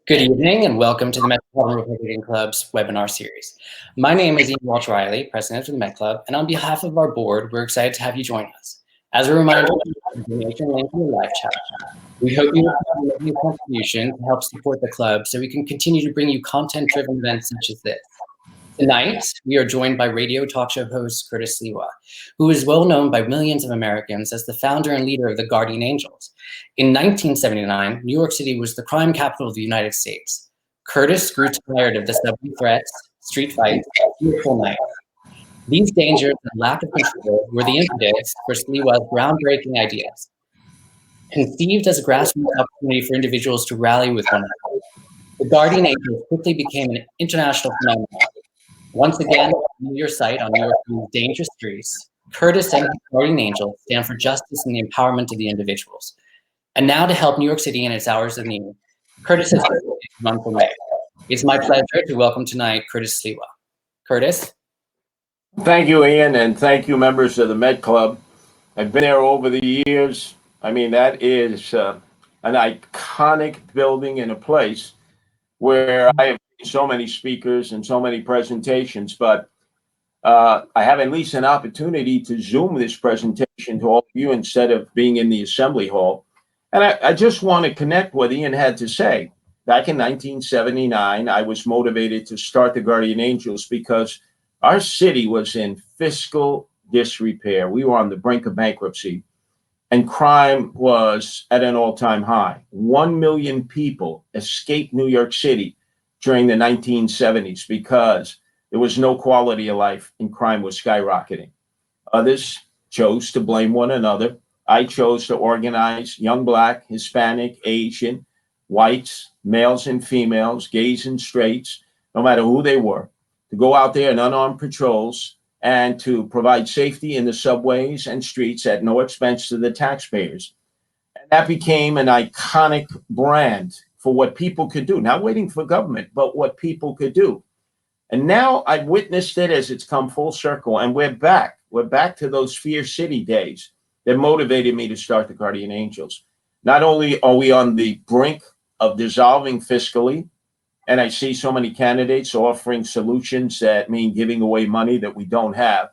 Good evening and welcome to the Metropolitan Republican Club's webinar series. My name is Ian Walsh-Riley, President of the Met Club, and on behalf of our board, we're excited to have you join us. As a reminder, the donation link in the live chat. We hope you will make a contribution to help support the club so we can continue to bring you content-driven events such as this. Tonight, we are joined by radio talk show host Curtis Sliwa, who is well known by millions of Americans as the founder and leader of the Guardian Angels. In 1979, New York City was the crime capital of the United States. Curtis grew tired of the subway threats, street fights, and fearful nights. These dangers and lack of control were the impetus for Sliwa's groundbreaking ideas. Conceived as a grassroots opportunity for individuals to rally with one another, the Guardian Angels quickly became an international phenomenon. Once again, on your site on New York's dangerous streets, Curtis and his Guardian Angels stand for justice and the empowerment of the individuals. And now to help New York City in its hours of need, Curtis has run for mayor. It's my pleasure to welcome tonight Curtis Sliwa. Curtis? Thank you, Ian, and thank you, members of the Met Club. I've been there over the years. I mean, that is an iconic building and a place where I have so many speakers and so many presentations, but I have at least an opportunity to Zoom this presentation to all of you instead of being in the Assembly Hall. And I just want to connect what Ian had to say. Back in 1979, I was motivated to start the Guardian Angels because our city was in fiscal disrepair. We were on the brink of bankruptcy, and crime was at an all-time high. 1 million people escaped New York City during the 1970s because there was no quality of life and crime was skyrocketing. Others chose to blame one another. I chose to organize young Black, Hispanic, Asian, whites, males and females, gays and straights, no matter who they were, to go out there in unarmed patrols and to provide safety in the subways and streets at no expense to the taxpayers. And that became an iconic brand for what people could do, not waiting for government, but what people could do. And now I've witnessed it as it's come full circle, and we're back. We're back to those Fear City days that motivated me to start the Guardian Angels. Not only are we on the brink of dissolving fiscally, and I see so many candidates offering solutions that mean giving away money that we don't have,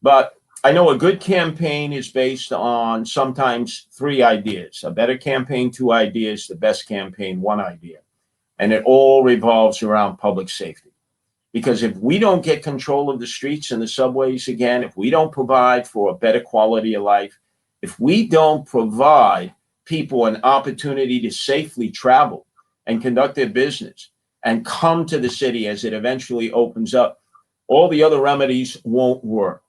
but I know a good campaign is based on sometimes 3 ideas. A better campaign, 2 ideas. The best campaign, 1 idea. And it all revolves around public safety. Because if we don't get control of the streets and the subways again, if we don't provide for a better quality of life, if we don't provide people an opportunity to safely travel and conduct their business and come to the city as it eventually opens up, all the other remedies won't work.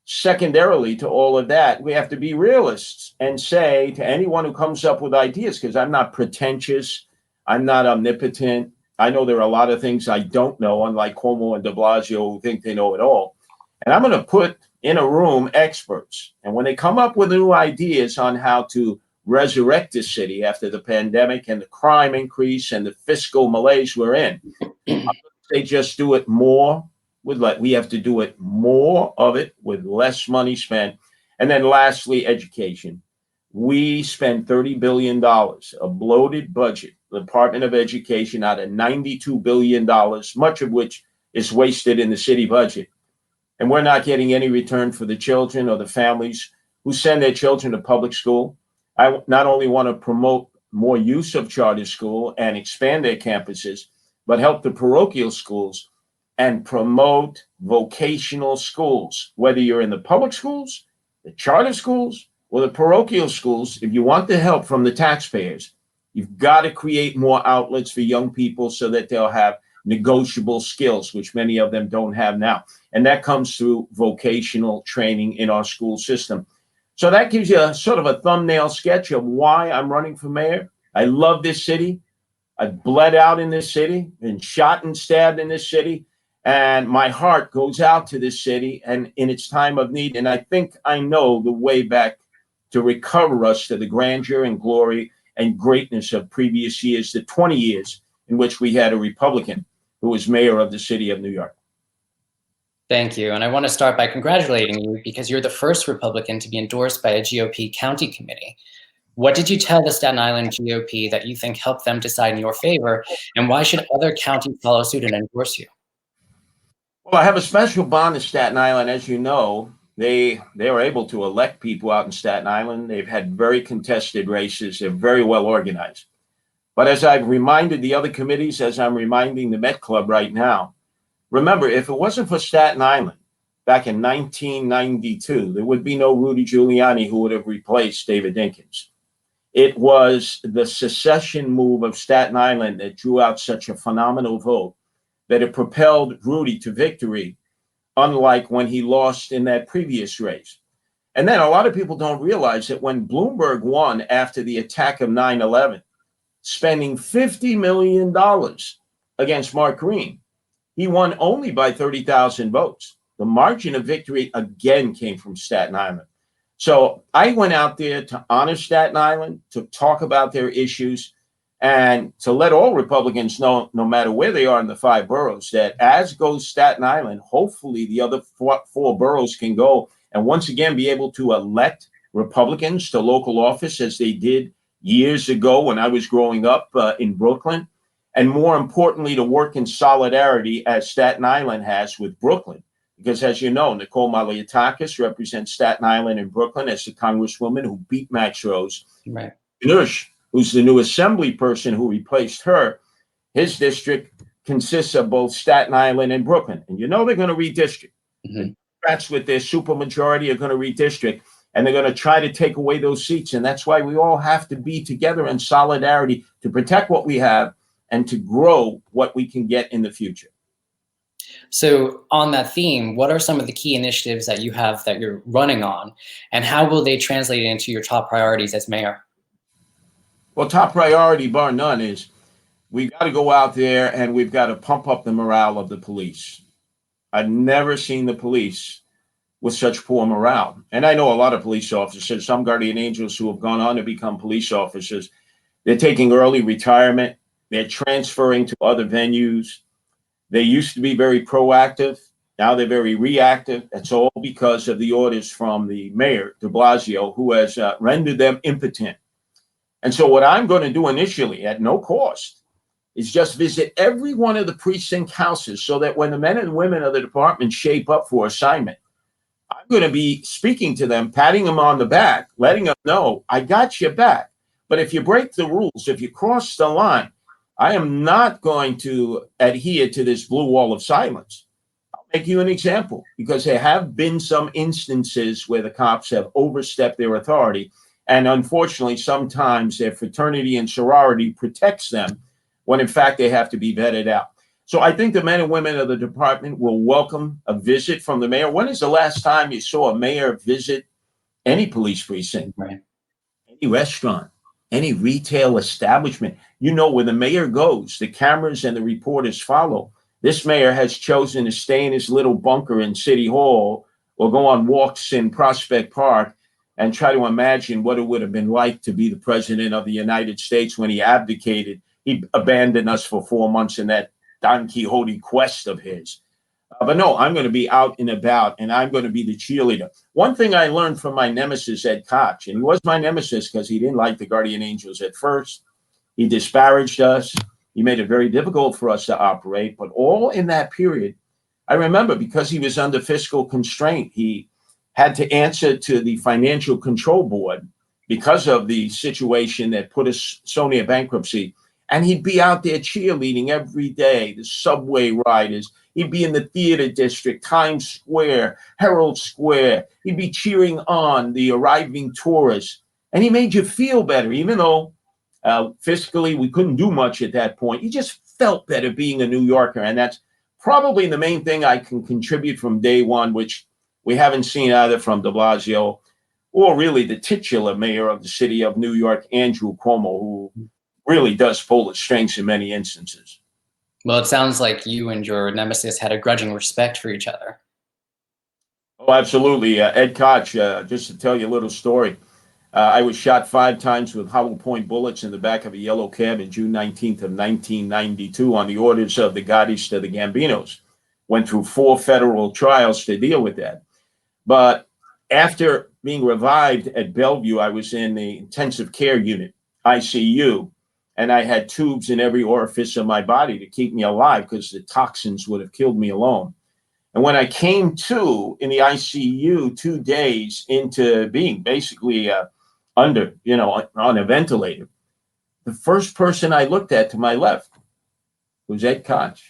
Secondarily to all of that, we have to be realists and say to anyone who comes up with ideas, because I'm not pretentious, I'm not omnipotent. I know there are a lot of things I don't know, unlike Cuomo and de Blasio who think they know it all. And I'm going to put in a room experts. And when they come up with new ideas on how to resurrect the city after the pandemic and the crime increase and the fiscal malaise we're in, they just do it more. We have to do it more of it with less money spent. And then lastly, education. We spend $30 billion, a bloated budget, the Department of Education, out of $92 billion, much of which is wasted in the city budget. And we're not getting any return for the children or the families who send their children to public school. I not only want to promote more use of charter school and expand their campuses, but help the parochial schools and promote vocational schools, whether you're in the public schools, the charter schools, or the parochial schools. If you want the help from the taxpayers, you've got to create more outlets for young people so that they'll have negotiable skills, which many of them don't have now. And that comes through vocational training in our school system. So that gives you a sort of a thumbnail sketch of why I'm running for mayor. I love this city. I've bled out in this city, been shot and stabbed in this city. And my heart goes out to this city and in its time of need. And I think I know the way back to recover us to the grandeur and glory and greatness of previous years, the 20 years in which we had a Republican who was mayor of the city of New York. Thank you. And I want to start by congratulating you because you're the first Republican to be endorsed by a GOP county committee. What did you tell the Staten Island GOP that you think helped them decide in your favor, and why should other counties follow suit and endorse you? Well, I have a special bond in Staten Island. As you know, they were able to elect people out in Staten Island. They've had very contested races. They're very well organized. But as I've reminded the other committees, as I'm reminding the Met Club right now, remember, if it wasn't for Staten Island back in 1992, there would be no Rudy Giuliani who would have replaced David Dinkins. It was the secession move of Staten Island that drew out such a phenomenal vote that it propelled Rudy to victory, unlike when he lost in that previous race. And then a lot of people don't realize that when Bloomberg won after the attack of 9/11, spending $50 million against Mark Green, he won only by 30,000 votes. The margin of victory again came from Staten Island. So I went out there to honor Staten Island, to talk about their issues, and to let all Republicans know, no matter where they are in the 5 boroughs, that as goes Staten Island, hopefully the other four boroughs can go and once again be able to elect Republicans to local office as they did years ago when I was growing up in Brooklyn. And more importantly, to work in solidarity as Staten Island has with Brooklyn. Because as you know, Nicole Malliotakis represents Staten Island and Brooklyn as the congresswoman who beat Max Rose. Right. Nush, who's the new assembly person who replaced her, his district consists of both Staten Island and Brooklyn. And you know they're going to redistrict. Mm-hmm. The Democrats with their supermajority are going to redistrict, and they're going to try to take away those seats. And that's why we all have to be together in solidarity to protect what we have and to grow what we can get in the future. So on that theme, what are some of the key initiatives that you have that you're running on, and how will they translate into your top priorities as mayor? Well, top priority, bar none, is we've got to go out there and we've got to pump up the morale of the police. I've never seen the police with such poor morale. And I know a lot of police officers, some guardian angels who have gone on to become police officers. They're taking early retirement. They're transferring to other venues. They used to be very proactive. Now they're very reactive. That's all because of the orders from the mayor, de Blasio, who has rendered them impotent. And so what I'm going to do initially at no cost is just visit every one of the precinct houses so that when the men and women of the department shape up for assignment, I'm going to be speaking to them, patting them on the back, letting them know, I got your back. But if you break the rules, if you cross the line, I am not going to adhere to this blue wall of silence. I'll make you an example, because there have been some instances where the cops have overstepped their authority. And unfortunately, sometimes their fraternity and sorority protects them when in fact they have to be vetted out. So I think the men and women of the department will welcome a visit from the mayor. When is the last time you saw a mayor visit any police precinct, Right. any restaurant, any retail establishment? You know, where the mayor goes, the cameras and the reporters follow. This mayor has chosen to stay in his little bunker in City Hall or go on walks in Prospect Park and try to imagine what it would have been like to be the president of the United States when he abdicated. He abandoned us for 4 months in that Don Quixote quest of his. But no, I'm going to be out and about, and I'm going to be the cheerleader. One thing I learned from my nemesis, Ed Koch, and he was my nemesis because he didn't like the Guardian Angels at first. He disparaged us. He made it very difficult for us to operate. But all in that period, I remember, because he was under fiscal constraint, he had to answer to the Financial Control Board because of the situation that put us so near bankruptcy. And he'd be out there cheerleading every day, the subway riders. He'd be in the theater district, Times Square, Herald Square. He'd be cheering on the arriving tourists. And he made you feel better, even though fiscally we couldn't do much at that point. You just felt better being a New Yorker. And that's probably the main thing I can contribute from day one, which we haven't seen either from de Blasio or really the titular mayor of the city of New York, Andrew Cuomo, who really does pull the strings in many instances. Well, it sounds like you and your nemesis had a grudging respect for each other. Oh, absolutely. Ed Koch, just to tell you a little story, I was shot 5 times with hollow point bullets in the back of a yellow cab on June 19th of 1992 on the orders of the Gaudis to the Gambinos. Went through 4 federal trials to deal with that. But after being revived at Bellevue. I was in the intensive care unit, ICU, and I had tubes in every orifice of my body to keep me alive because the toxins would have killed me alone. And when I came to in the ICU 2 days into being basically under, on a ventilator, the first person I looked at to my left was Ed Koch.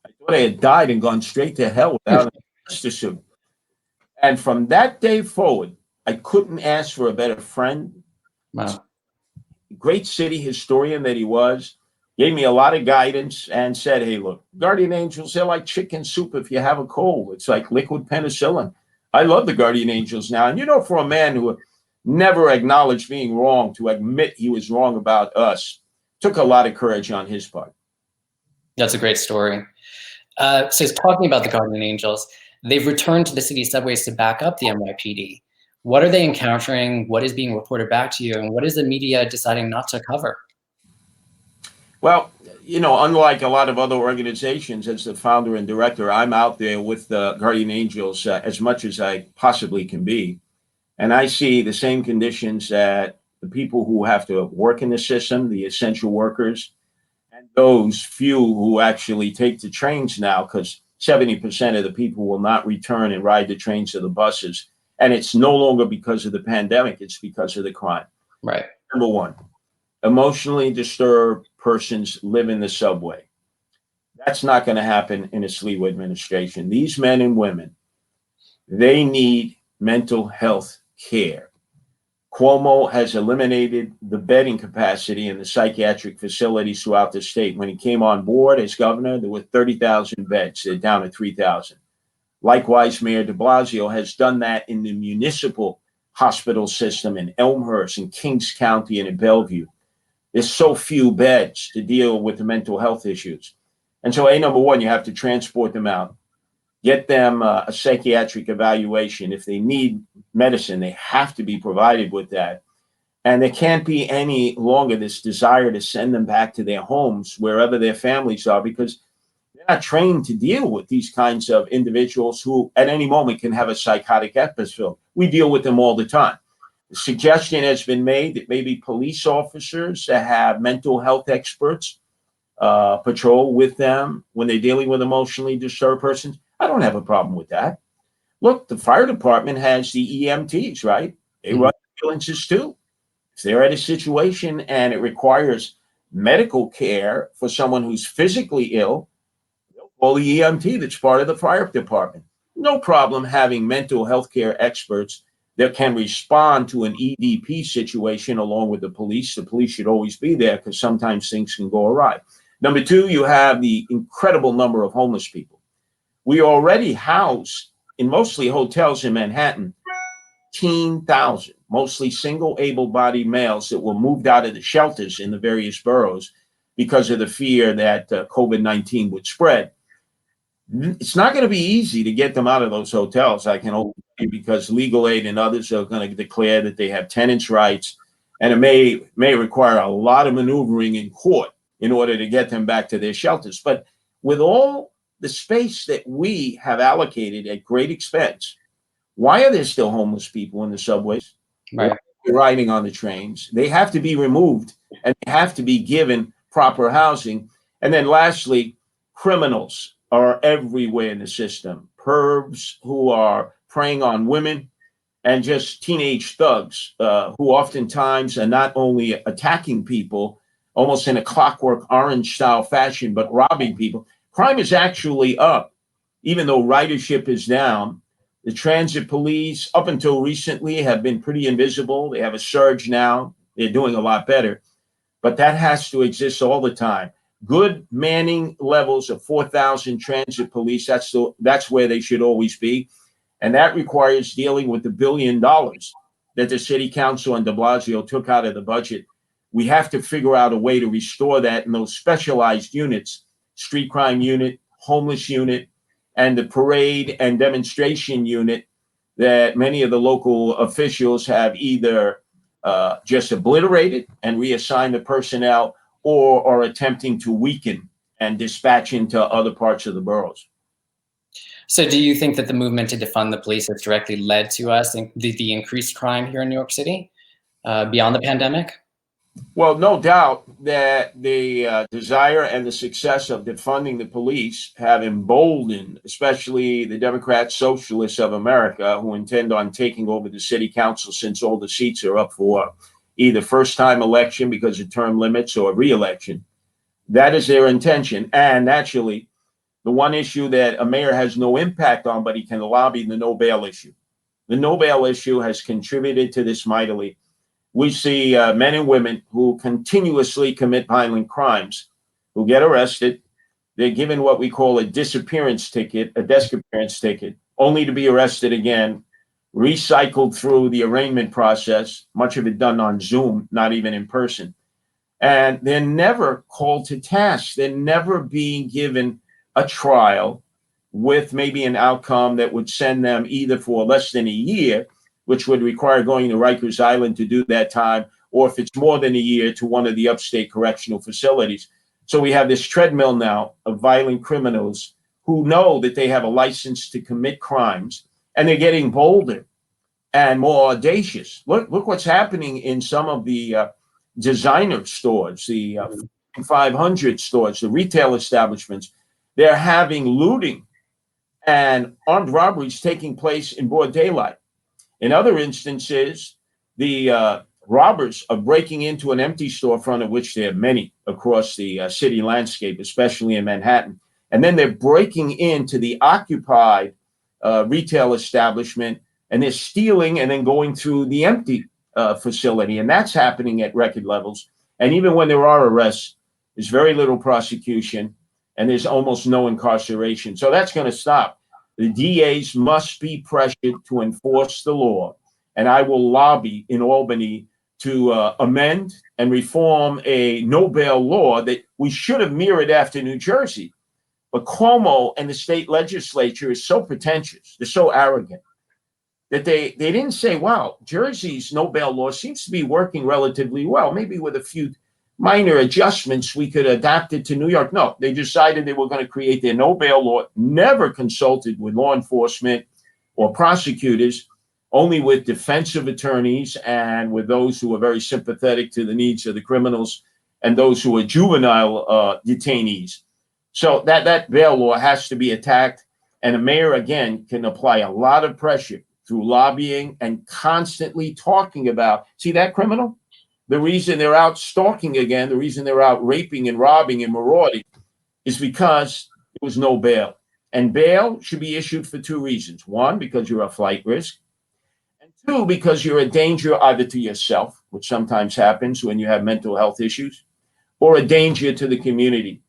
I thought I had died and gone straight to hell without a justice suit. And from that day forward, I couldn't ask for a better friend. Wow. Great city historian that he was, gave me a lot of guidance and said, hey, look, guardian angels, they're like chicken soup if you have a cold. It's like liquid penicillin. I love the guardian angels now. And for a man who never acknowledged being wrong, to admit he was wrong about us, took a lot of courage on his part. That's a great story. So talking about the guardian angels, they've returned to the city subways to back up the NYPD. What are they encountering? What is being reported back to you? And what is the media deciding not to cover? Well, unlike a lot of other organizations, as the founder and director, I'm out there with the Guardian Angels as much as I possibly can be. And I see the same conditions that the people who have to work in the system, the essential workers, and those few who actually take the trains now, because 70% of the people will not return and ride the trains or the buses. And it's no longer because of the pandemic, it's because of the crime. Right. Number one, emotionally disturbed persons live in the subway. That's not going to happen in a Sliwa administration. These men and women, they need mental health care. Cuomo has eliminated the bedding capacity in the psychiatric facilities throughout the state. When he came on board as governor, there were 30,000 beds. They're down to 3,000. Likewise, Mayor de Blasio has done that in the municipal hospital system in Elmhurst, in Kings County, and in Bellevue. There's so few beds to deal with the mental health issues. And so, number one, you have to transport them out, get them a psychiatric evaluation. If they need medicine, they have to be provided with that. And there can't be any longer this desire to send them back to their homes, wherever their families are, because they're not trained to deal with these kinds of individuals who at any moment can have a psychotic episode. We deal with them all the time. The suggestion has been made that maybe police officers that have mental health experts patrol with them when they're dealing with emotionally disturbed persons. I don't have a problem with that. Look, the fire department has the EMTs, right? They run ambulances too. If they're at a situation and it requires medical care for someone who's physically ill, they'll call the EMT that's part of the fire department. No problem having mental health care experts that can respond to an EDP situation along with the police. The police should always be there because sometimes things can go awry. Number two, you have the incredible number of homeless people. We already house in mostly hotels in Manhattan, 18,000, mostly single able-bodied males that were moved out of the shelters in the various boroughs because of the fear that COVID-19 would spread. It's not going to be easy to get them out of those hotels, I can only say, because legal aid and others are going to declare that they have tenants' rights, and it may require a lot of maneuvering in court in order to get them back to their shelters. But with all the space that we have allocated at great expense, why are there still homeless people in the subways? Right. Riding on the trains? They have to be removed and they have to be given proper housing. And then lastly, criminals are everywhere in the system. Pervs who are preying on women, and just teenage thugs who oftentimes are not only attacking people almost in a Clockwork Orange style fashion, but robbing people. Crime is actually up, even though ridership is down. The transit police, up until recently, have been pretty invisible. They have a surge now. They're doing a lot better. But that has to exist all the time. Good manning levels of 4,000 transit police, that's where they should always be. And that requires dealing with the $1 billion that the city council and de Blasio took out of the budget. We have to figure out a way to restore that in those specialized units, street crime unit, homeless unit, and the parade and demonstration unit that many of the local officials have either just obliterated and reassigned the personnel or are attempting to weaken and dispatch into other parts of the boroughs. So do you think that the movement to defund the police has directly led to us in the increased crime here in New York City beyond the pandemic? Well, no doubt that the desire and the success of defunding the police have emboldened, especially the Democrat Socialists of America, who intend on taking over the city council since all the seats are up for either first-time election because of term limits or re-election. That is their intention. And naturally, the one issue that a mayor has no impact on, but he can lobby, the no bail issue. The no bail issue has contributed to this mightily. We see men and women who continuously commit violent crimes, who get arrested. They're given what we call a disappearance ticket, a desk appearance ticket, only to be arrested again, recycled through the arraignment process, much of it done on Zoom, not even in person. And they're never called to task. They're never being given a trial with maybe an outcome that would send them either for less than a year, which would require going to Rikers Island to do that time, or if it's more than a year, to one of the upstate correctional facilities. So we have this treadmill now of violent criminals who know that they have a license to commit crimes, and they're getting bolder and more audacious. Look what's happening in some of the designer stores, the 500 stores, the retail establishments. They're having looting and armed robberies taking place in broad daylight. In other instances, the robbers are breaking into an empty storefront, of which there are many across the city landscape, especially in Manhattan. And then they're breaking into the occupied retail establishment, and they're stealing and then going through the empty facility. And that's happening at record levels. And even when there are arrests, there's very little prosecution and there's almost no incarceration. So that's going to stop. The DAs must be pressured to enforce the law. And I will lobby in Albany to amend and reform a no bail law that we should have mirrored after New Jersey. But Cuomo and the state legislature is so pretentious, they're so arrogant, that they didn't say, wow, Jersey's no bail law seems to be working relatively well. Maybe with a few minor adjustments, we could adapt it to New York. No, they decided they were going to create their no bail law, never consulted with law enforcement or prosecutors, only with defensive attorneys and with those who are very sympathetic to the needs of the criminals and those who are juvenile detainees. So that bail law has to be attacked. And a mayor, again, can apply a lot of pressure through lobbying and constantly talking about, see that criminal? The reason they're out stalking again, the reason they're out raping and robbing and marauding is because there was no bail. And bail should be issued for two reasons. One, because you're a flight risk. And two, because you're a danger either to yourself, which sometimes happens when you have mental health issues, or a danger to the community.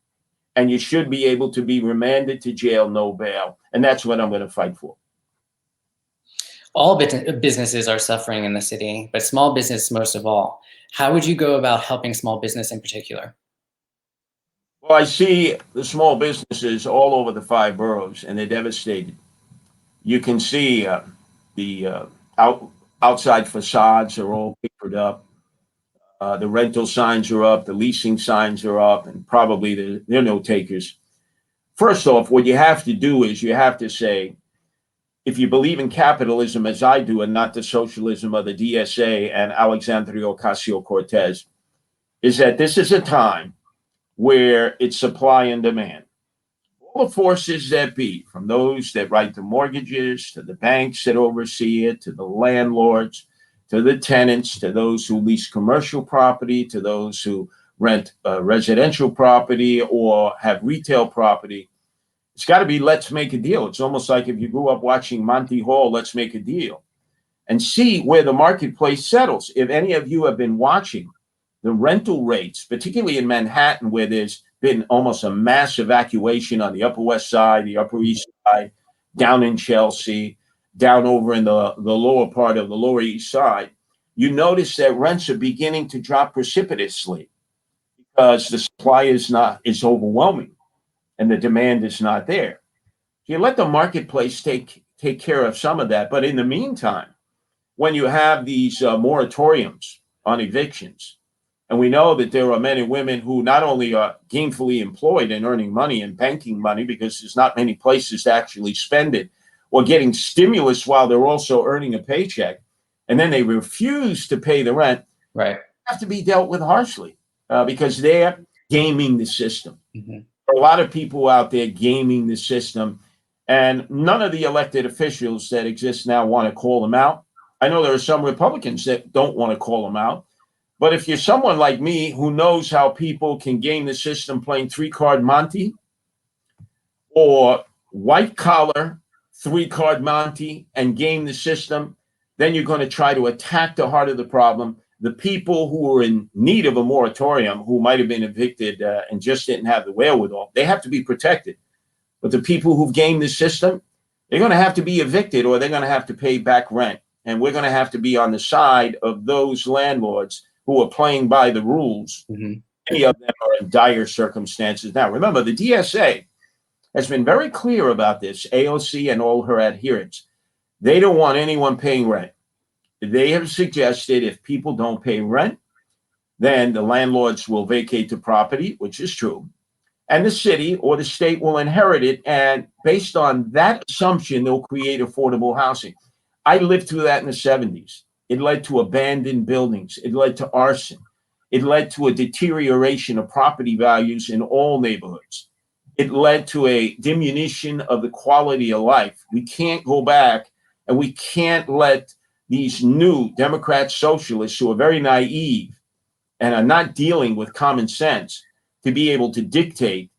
And you should be able to be remanded to jail, no bail. And that's what I'm going to fight for. All businesses are suffering in the city, but small business most of all. How would you go about helping small business in particular? Well, I see the small businesses all over the five boroughs, and they're devastated. You can see the outside facades are all papered up. The rental signs are up, the leasing signs are up, and probably there are no takers. First off, what you have to do is you have to say, if you believe in capitalism as I do and not the socialism of the DSA and Alexandria Ocasio-Cortez, is that this is a time where it's supply and demand. All the forces that be, from those that write the mortgages, to the banks that oversee it, to the landlords, to the tenants, to those who lease commercial property, to those who rent residential property or have retail property, it's got to be, let's make a deal. It's almost like if you grew up watching Monty Hall, let's make a deal, and see where the marketplace settles. If any of you have been watching the rental rates, particularly in Manhattan, where there's been almost a mass evacuation on the Upper West Side, the Upper East Side, down in Chelsea, down over in the lower part of the Lower East Side, you notice that rents are beginning to drop precipitously because the supply is overwhelming and the demand is not there. You let the marketplace take care of some of that. But in the meantime, when you have these moratoriums on evictions, And we know that there are men and women who not only are gainfully employed and earning money and banking money because there's not many places to actually spend it, or getting stimulus while they're also earning a paycheck, and then they refuse to pay the rent, Right. have to be dealt with harshly because they're gaming the system. Mm-hmm. There are a lot of people out there gaming the system, and none of the elected officials that exist now want to call them out. I know there are some Republicans that don't want to call them out. But if you're someone like me who knows how people can game the system playing three-card Monte or white-collar three-card Monte and game the system, then you're going to try to attack the heart of the problem. The people who are in need of a moratorium, who might have been evicted and just didn't have the wherewithal, they have to be protected. But the people who've gamed the system, they're going to have to be evicted or they're going to have to pay back rent. And we're going to have to be on the side of those landlords who are playing by the rules. Mm-hmm. Many of them are in dire circumstances. Now, remember, the DSA has been very clear about this, AOC and all her adherents. They don't want anyone paying rent. They have suggested if people don't pay rent, then the landlords will vacate the property, which is true, and the city or the state will inherit it. And based on that assumption, they'll create affordable housing. I lived through that in the 70s. It led to abandoned buildings. It led to arson. It led to a deterioration of property values in all neighborhoods. It led to a diminution of the quality of life. We can't go back, and we can't let these new Democrat socialists who are very naive and are not dealing with common sense to be able to dictate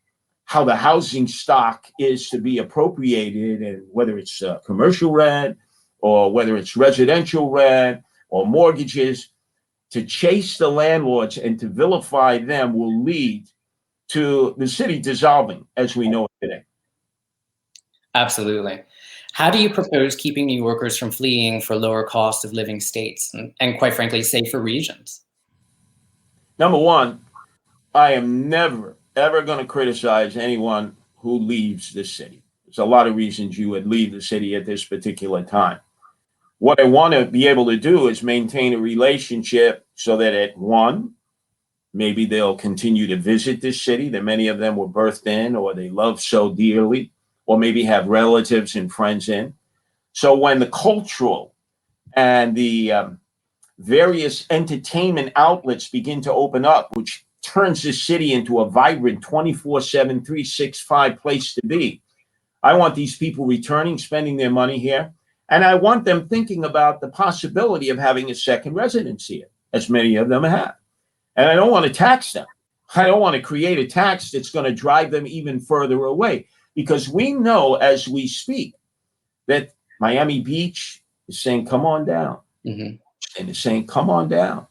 how the housing stock is to be appropriated, and whether it's commercial rent or whether it's residential rent or mortgages. To chase the landlords and to vilify them will lead to the city dissolving as we know it today. Absolutely. How do you propose keeping New Yorkers from fleeing for lower cost of living states and quite frankly, safer regions? Number one, I am never, ever going to criticize anyone who leaves the city. There's a lot of reasons you would leave the city at this particular time. What I want to be able to do is maintain a relationship so that at one, maybe they'll continue to visit this city that many of them were birthed in or they love so dearly, or maybe have relatives and friends in. So when the cultural and the various entertainment outlets begin to open up, which turns this city into a vibrant 24/7, 365 place to be, I want these people returning, spending their money here. And I want them thinking about the possibility of having a second residence here, as many of them have. And I don't want to tax them. I don't want to create a tax that's going to drive them even further away, because we know as we speak that Miami Beach is saying, come on down. Mm-hmm. And is saying, come on down.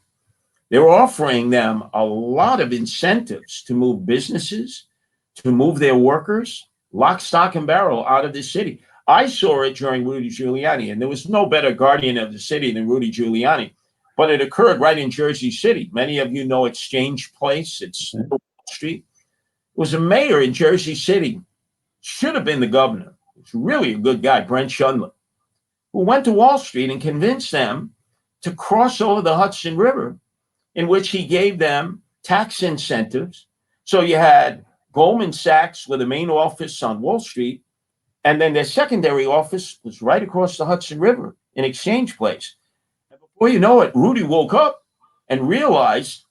They're offering them a lot of incentives to move businesses, to move their workers, lock, stock, and barrel out of the city. I saw it during Rudy Giuliani, and there was no better guardian of the city than Rudy Giuliani. But it occurred right in Jersey City. Many of you know Exchange Place. It's Wall Street. It was a mayor in Jersey City, should have been the governor. It's really a good guy, Brent Shundler, who went to Wall Street and convinced them to cross over the Hudson River, in which he gave them tax incentives. So you had Goldman Sachs with a main office on Wall Street, and then their secondary office was right across the Hudson River in Exchange Place. And before you know it, Rudy woke up and realized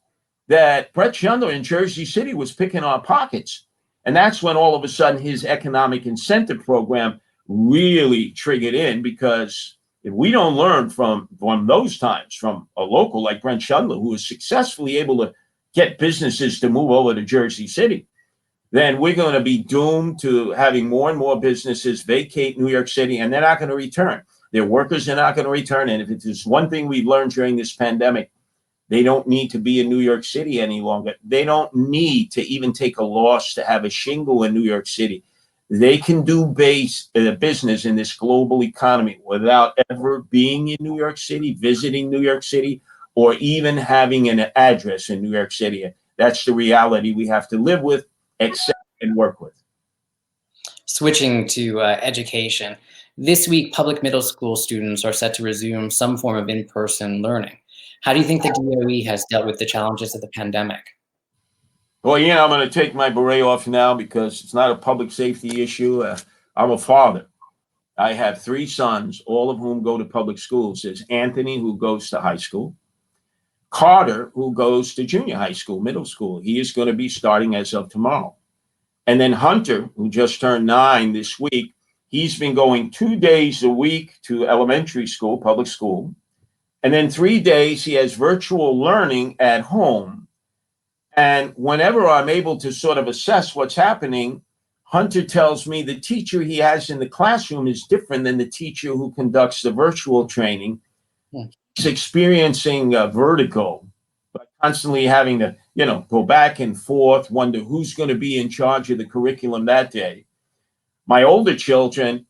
that Brett Shundler in Jersey City was picking our pockets. And that's when all of a sudden his economic incentive program really triggered in, because if we don't learn from those times, from a local like Brent Shundler, who was successfully able to get businesses to move over to Jersey City, then we're going to be doomed to having more and more businesses vacate New York City, and they're not going to return. Their workers are not going to return. And if it is one thing we've learned during this pandemic, they don't need to be in New York City any longer. They don't need to even take a loss to have a shingle in New York City. They can do business in this global economy without ever being in New York City, visiting New York City, or even having an address in New York City. That's the reality we have to live with, accept, and work with. Switching to education, this week, public middle school students are set to resume some form of in-person learning. How do you think the DOE has dealt with the challenges of the pandemic? Well, yeah, I'm going to take my beret off now because it's not a public safety issue. I'm a father. I have 3 sons, all of whom go to public schools. There's Anthony, who goes to high school. Carter, who goes to junior high school, middle school. He is going to be starting as of tomorrow. And then Hunter, who just turned 9 this week, he's been going 2 days a week to elementary school, public school. And then 3 days he has virtual learning at home. And whenever I'm able to sort of assess what's happening, Hunter tells me the teacher he has in the classroom is different than the teacher who conducts the virtual training. He's experiencing vertigo, but constantly having to, go back and forth, wonder who's going to be in charge of the curriculum that day. My older children,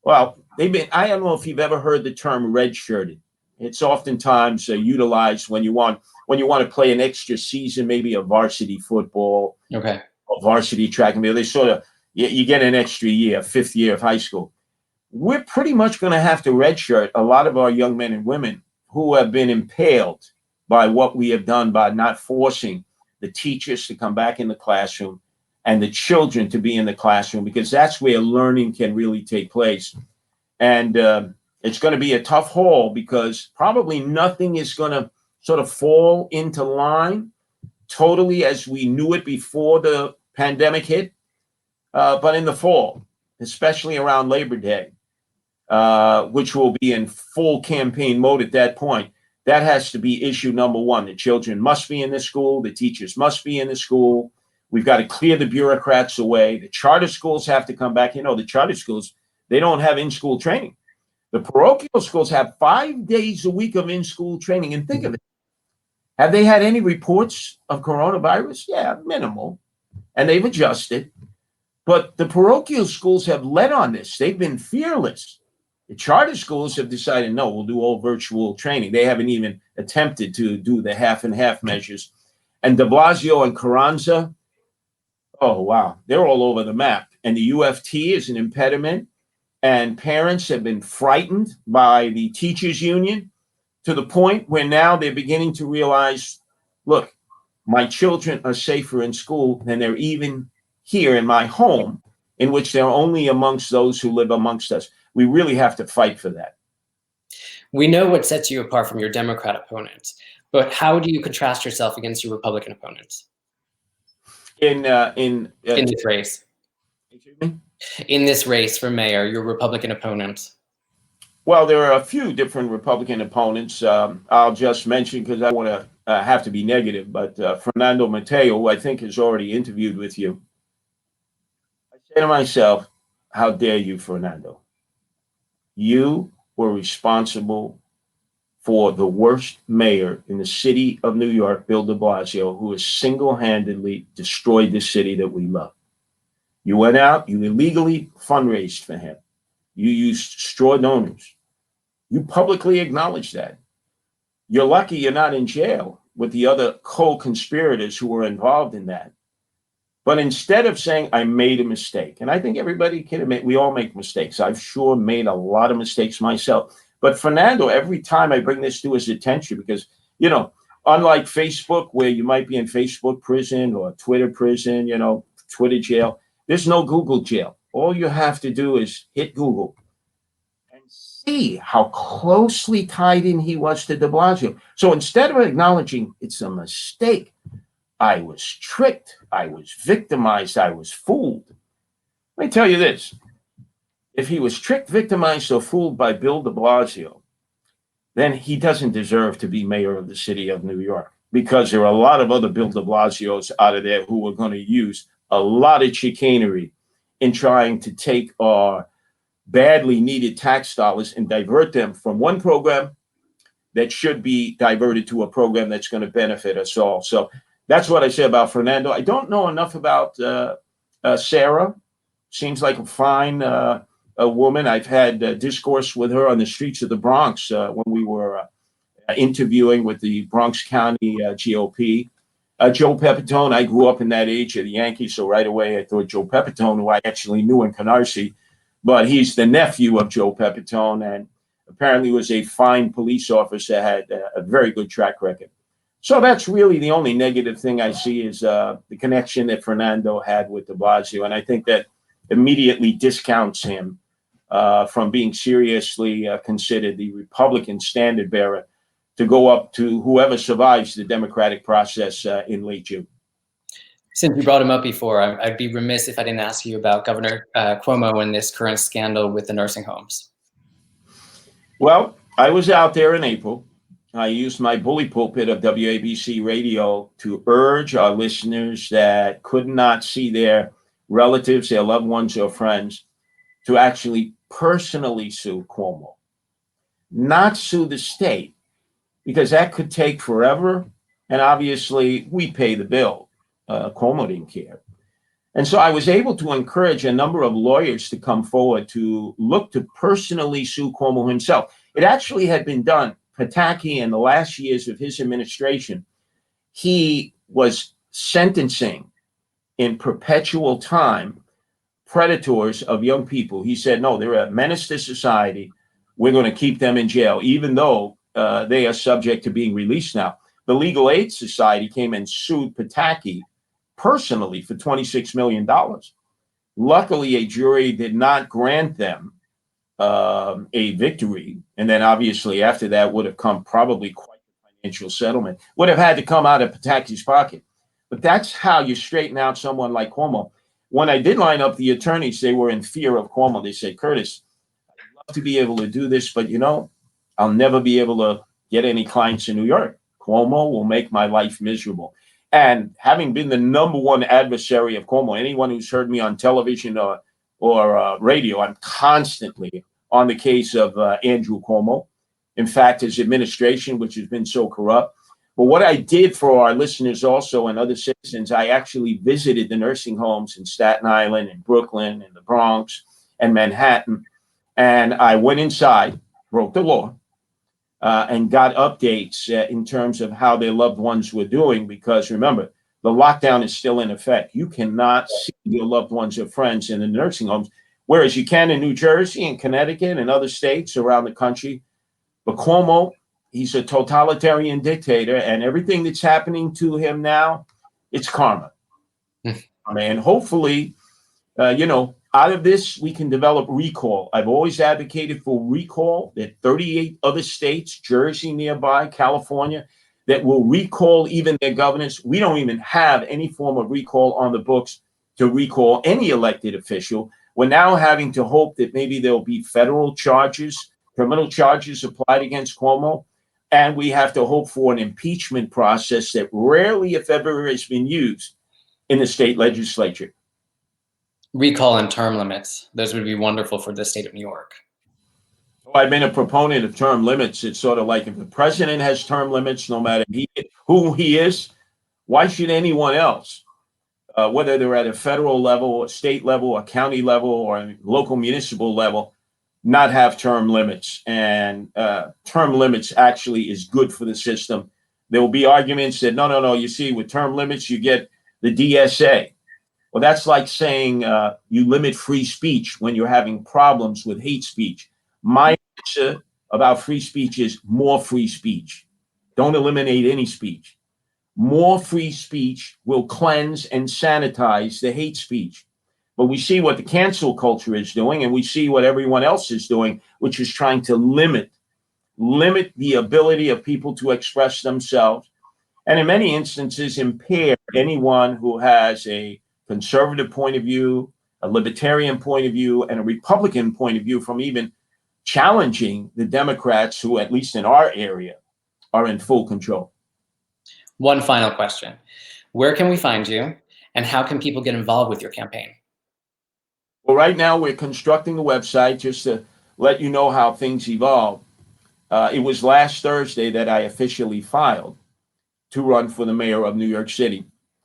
well, I don't know if you've ever heard the term redshirted. It's oftentimes utilized when you want to play an extra season, maybe a varsity football, Okay, or varsity track and field. They sort of, you get an extra year, 5th year of high school. We're pretty much going to have to redshirt a lot of our young men and women who have been impaled by what we have done by not forcing the teachers to come back in the classroom and the children to be in the classroom, because that's where learning can really take place. And it's going to be a tough haul because probably nothing is going to sort of fall into line totally as we knew it before the pandemic hit. But in the fall, especially around Labor Day, which will be in full campaign mode at that point, that has to be issue number 1. The children must be in the school. The teachers must be in the school. We've got to clear the bureaucrats away. The charter schools have to come back. The charter schools, they don't have in-school training. The parochial schools have 5 days a week of in-school training. And think of it. Have they had any reports of coronavirus? Yeah, minimal. And they've adjusted. But the parochial schools have led on this. They've been fearless. The charter schools have decided, no, we'll do all virtual training. They haven't even attempted to do the half and half measures. And de Blasio and Carranza, oh, wow, they're all over the map. And the UFT is an impediment. And parents have been frightened by the teachers union to the point where now they're beginning to realize, look, my children are safer in school than they're even here in my home, in which they're only amongst those who live amongst us. We really have to fight for that. We know what sets you apart from your Democrat opponents, but how do you contrast yourself against your Republican opponents In this race? In this race for mayor, your Republican opponents? Well, there are a few different Republican opponents. I'll just mention, because I want to have to be negative, but Fernando Mateo, who I think has already interviewed with you. I say to myself, how dare you, Fernando? You were responsible for the worst mayor in the city of New York, Bill de Blasio, who has single-handedly destroyed the city that we love. You went out, you illegally fundraised for him. You used straw donors. You publicly acknowledged that. You're lucky you're not in jail with the other co-conspirators who were involved in that. But instead of saying, I made a mistake, and I think everybody can admit we all make mistakes. I've sure made a lot of mistakes myself. But Fernando, every time I bring this to his attention, because, unlike Facebook, where you might be in Facebook prison or Twitter prison, Twitter jail, there's no Google jail. All you have to do is hit Google and see how closely tied in he was to de Blasio. So instead of acknowledging it's a mistake, I was tricked, I was victimized, I was fooled. Let me tell you this. If he was tricked, victimized, or fooled by Bill de Blasio, then he doesn't deserve to be mayor of the city of New York, because there are a lot of other Bill de Blasios out of there who are going to use a lot of chicanery in trying to take our badly needed tax dollars and divert them from one program that should be diverted to a program that's going to benefit us all. So that's what I say about Fernando. I don't know enough about Sarah. Seems like a fine a woman. I've had discourse with her on the streets of the Bronx when we were interviewing with the Bronx County GOP. Joe Pepitone, I grew up in that age of the Yankees, so right away I thought Joe Pepitone, who I actually knew in Canarsie, but he's the nephew of Joe Pepitone. And apparently was a fine police officer, had a very good track record. So that's really the only negative thing I see is the connection that Fernando had with de Blasio. And I think that immediately discounts him from being seriously considered the Republican standard bearer to go up to whoever survives the democratic process in late June. Since you brought him up before, I'd be remiss if I didn't ask you about Governor Cuomo and this current scandal with the nursing homes. Well, I was out there in April. I used my bully pulpit of WABC radio to urge our listeners that could not see their relatives, their loved ones, or friends to actually personally sue Cuomo, not sue the state, because that could take forever. And obviously, we pay the bill. Cuomo didn't care. And so I was able to encourage a number of lawyers to come forward to look to personally sue Cuomo himself. It actually had been done. Pataki, in the last years of his administration, he was sentencing in perpetual time predators of young people. He said, no, they're a menace to society. We're going to keep them in jail, even though they are subject to being released now. The Legal Aid Society came and sued Pataki personally for $26 million. Luckily, a jury did not grant them a victory. And then obviously after that would have come probably quite a financial settlement. Would have had to come out of Pataki's pocket. But that's how you straighten out someone like Cuomo. When I did line up the attorneys, they were in fear of Cuomo. They said, Curtis, I'd love to be able to do this, but I'll never be able to get any clients in New York. Cuomo will make my life miserable. And having been the number one adversary of Cuomo, anyone who's heard me on television or radio, I'm constantly on the case of Andrew Cuomo. In fact, his administration, which has been so corrupt. But what I did for our listeners also and other citizens, I actually visited the nursing homes in Staten Island and Brooklyn and the Bronx and Manhattan. And I went inside, broke the law, and got updates in terms of how their loved ones were doing. Because remember, the lockdown is still in effect. You cannot see your loved ones or friends in the nursing homes, whereas you can in New Jersey and Connecticut and other states around the country. But Cuomo, he's a totalitarian dictator, and everything that's happening to him now, it's karma. And hopefully, out of this, we can develop recall. I've always advocated for recall, that 38 other states, Jersey nearby, California, that will recall even their governors. We don't even have any form of recall on the books to recall any elected official. We're now having to hope that maybe there'll be federal charges, criminal charges applied against Cuomo. And we have to hope for an impeachment process that rarely, if ever, has been used in the state legislature. Recall and term limits. Those would be wonderful for the state of New York. I've been a proponent of term limits. It's sort of like if the president has term limits, no matter who he is, why should anyone else, whether they're at a federal level, a state level, a county level, or a local municipal level, not have term limits? And term limits actually is good for the system. There will be arguments that, no, you see, with term limits, you get the DSA. Well, that's like saying you limit free speech when you're having problems with hate speech. My answer about free speech is more free speech. Don't eliminate any speech. More free speech will cleanse and sanitize the hate speech. But we see what the cancel culture is doing, and we see what everyone else is doing, which is trying to limit the ability of people to express themselves, and in many instances impair anyone who has a conservative point of view, a libertarian point of view, and a Republican point of view from even challenging the Democrats who, at least in our area, are in full control. One final question. Where can we find you, and how can people get involved with your campaign? Well, right now we're constructing a website just to let you know how things evolve. It was last Thursday that I officially filed to run for the mayor of New York City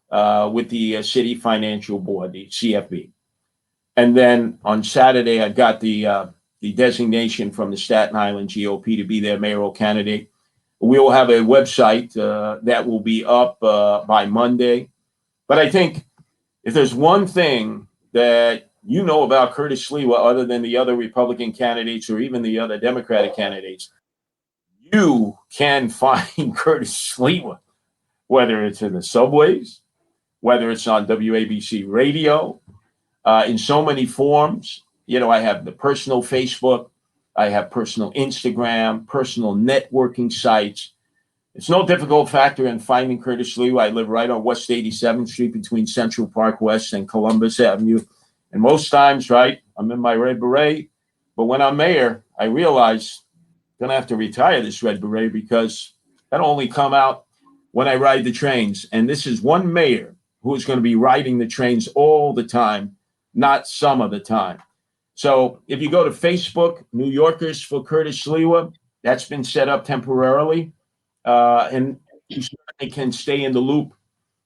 with the City Financial Board, the CFB. And then on Saturday, I got the designation from the Staten Island GOP to be their mayoral candidate. We will have a website that will be up by Monday. But I think if there's one thing that you know about Curtis Sliwa other than the other Republican candidates or even the other Democratic candidates. You can find Curtis Sliwa, whether it's in the subways, whether it's on WABC radio, in so many forms. You know, I have the personal Facebook, I have personal Instagram, personal networking sites. It's no difficult factor in finding Curtis Sliwa. I live right on West 87th Street between Central Park West and Columbus Avenue. And most times, right, I'm in my red beret. But when I'm mayor, I realize I'm going to have to retire this red beret because that'll only come out when I ride the trains. And this is one mayor who is going to be riding the trains all the time, not some of the time. So if you go to Facebook, New Yorkers for Curtis Sliwa, that's been set up temporarily. And you certainly can stay in the loop,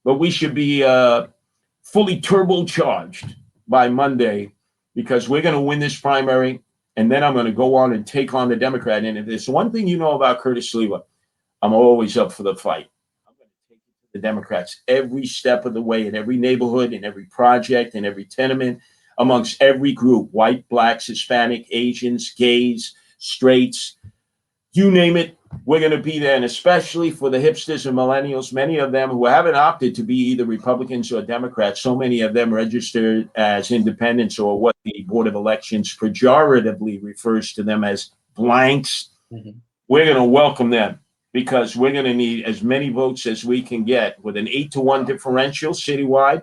but we should be fully turbocharged by Monday because we're going to win this primary, and then I'm going to go on and take on the Democrat. And if there's one thing you know about Curtis Sliwa, I'm always up for the fight. I'm going to take it to the Democrats every step of the way, in every neighborhood, in every project, in every tenement, amongst every group: white, blacks, Hispanic, Asians, gays, straights, you name it. We're going to be there, and especially for the hipsters and millennials, many of them who haven't opted to be either Republicans or Democrats, so many of them registered as independents, or what the Board of Elections pejoratively refers to them as blanks. Mm-hmm. We're going to welcome them because we're going to need as many votes as we can get. With an 8-to-1 differential citywide,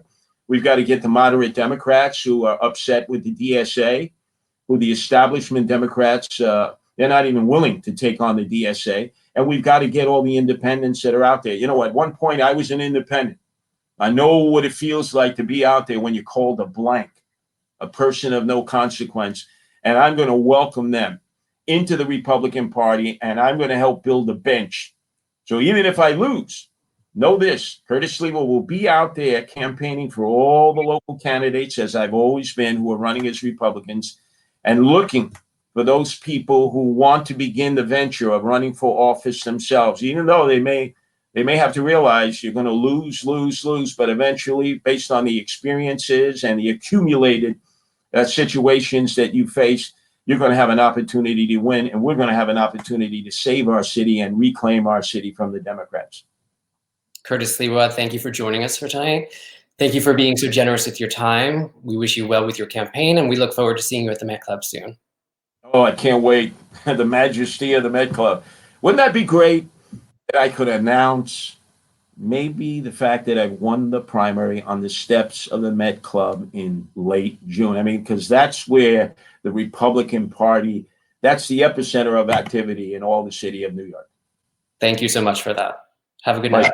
we've got to get the moderate Democrats who are upset with the DSA, who the establishment Democrats, they're not even willing to take on the DSA. And we've got to get all the independents that are out there. You know, at one point, I was an independent. I know what it feels like to be out there when you're called a blank, a person of no consequence. And I'm going to welcome them into the Republican Party, and I'm going to help build a bench. So even if I lose, know this: Curtis Sliwa will be out there campaigning for all the local candidates, as I've always been, who are running as Republicans, and looking for those people who want to begin the venture of running for office themselves, even though they may have to realize you're going to lose, but eventually, based on the experiences and the accumulated situations that you face, you're going to have an opportunity to win, and we're going to have an opportunity to save our city and reclaim our city from the Democrats. Curtis Sliwa, thank you for joining us for tonight. Thank you for being so generous with your time. We wish you well with your campaign, and we look forward to seeing you at the Met Club soon. Oh, I can't wait. The majesty of the Met Club. Wouldn't that be great that I could announce maybe the fact that I've won the primary on the steps of the Met Club in late June? I mean, because that's where the Republican Party, that's the epicenter of activity in all the city of New York. Thank you so much for that. Have a good night.